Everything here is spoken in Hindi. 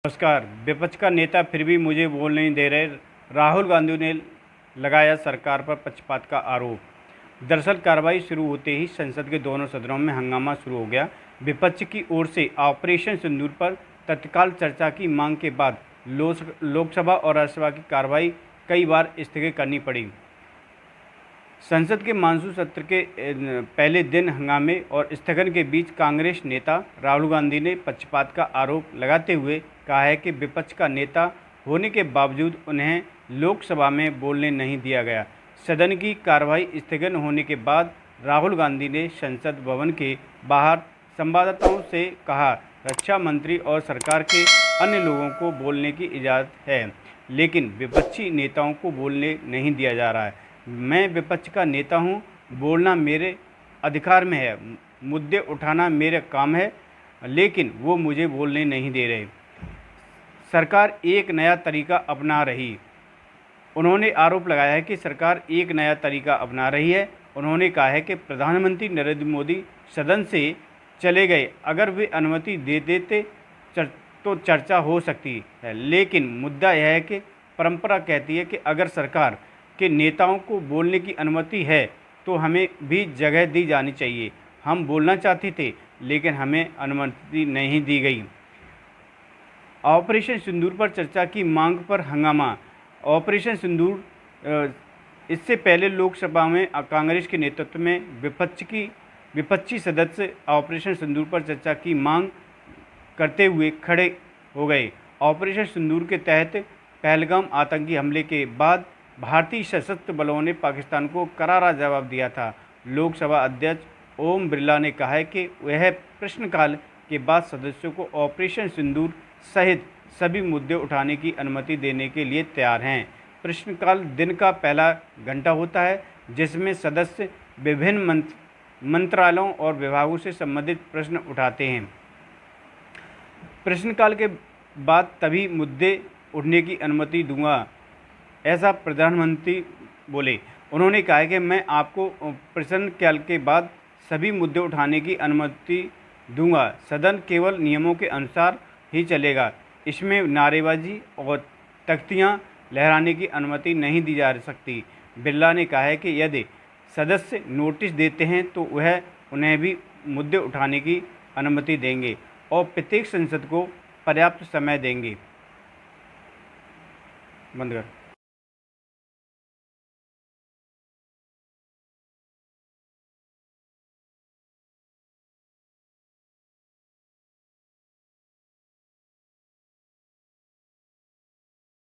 नमस्कार। विपक्ष का नेता फिर भी मुझे बोल नहीं दे रहे, राहुल गांधी ने लगाया सरकार पर पक्षपात का आरोप। दरअसल कार्रवाई शुरू होते ही संसद के दोनों सदनों में हंगामा शुरू हो गया। विपक्ष की ओर से ऑपरेशन सिंदूर पर तत्काल चर्चा की मांग के बाद लोकसभा और राज्यसभा की कार्रवाई कई बार स्थगित करनी पड़ी। संसद के मानसून सत्र के पहले दिन हंगामे और स्थगन के बीच कांग्रेस नेता राहुल गांधी ने पक्षपात का आरोप लगाते हुए कहा है कि विपक्ष का नेता होने के बावजूद उन्हें लोकसभा में बोलने नहीं दिया गया। सदन की कार्रवाई स्थगन होने के बाद राहुल गांधी ने संसद भवन के बाहर संवाददाताओं से कहा, रक्षा मंत्री और सरकार के अन्य लोगों को बोलने की इजाज़त है, लेकिन विपक्षी नेताओं को बोलने नहीं दिया जा रहा है। मैं विपक्ष का नेता हूं, बोलना मेरे अधिकार में है, मुद्दे उठाना मेरा काम है, लेकिन वो मुझे बोलने नहीं दे रहे। सरकार एक नया तरीका अपना रही। उन्होंने आरोप लगाया है कि सरकार एक नया तरीका अपना रही है। उन्होंने कहा है कि प्रधानमंत्री नरेंद्र मोदी सदन से चले गए, अगर वे अनुमति दे देते तो चर्चा हो सकती है, लेकिन मुद्दा यह है कि परंपरा कहती है कि अगर सरकार के नेताओं को बोलने की अनुमति है तो हमें भी जगह दी जानी चाहिए। हम बोलना चाहते थे, लेकिन हमें अनुमति नहीं दी गई। ऑपरेशन सिंदूर पर चर्चा की मांग पर हंगामा। ऑपरेशन सिंदूर इससे पहले लोकसभा में कांग्रेस के नेतृत्व में विपक्षी सदस्य ऑपरेशन सिंदूर पर चर्चा की मांग करते हुए खड़े हो गए। ऑपरेशन सिंदूर के तहत पहलगाम आतंकी हमले के बाद भारतीय सशस्त्र बलों ने पाकिस्तान को करारा जवाब दिया था। लोकसभा अध्यक्ष ओम बिरला ने कहा है कि वह प्रश्नकाल के बाद सदस्यों को ऑपरेशन सिंदूर सहित सभी मुद्दे उठाने की अनुमति देने के लिए तैयार हैं। प्रश्नकाल दिन का पहला घंटा होता है, जिसमें सदस्य विभिन्न मंत्रालयों और विभागों से संबंधित प्रश्न उठाते हैं। प्रश्नकाल के बाद तभी मुद्दे उठने की अनुमति दूंगा, ऐसा प्रधानमंत्री बोले। उन्होंने कहा कि मैं आपको प्रश्नकाल के बाद सभी मुद्दे उठाने की अनुमति दूंगा। सदन केवल नियमों के अनुसार ही चलेगा। इसमें नारेबाजी और तख्तियां लहराने की अनुमति नहीं दी जा सकती। बिरला ने कहा है कि यदि सदस्य नोटिस देते हैं तो वह उन्हें भी मुद्दे उठाने की अनुमति देंगे और प्रत्येक संसद को पर्याप्त समय देंगे। बंद कर।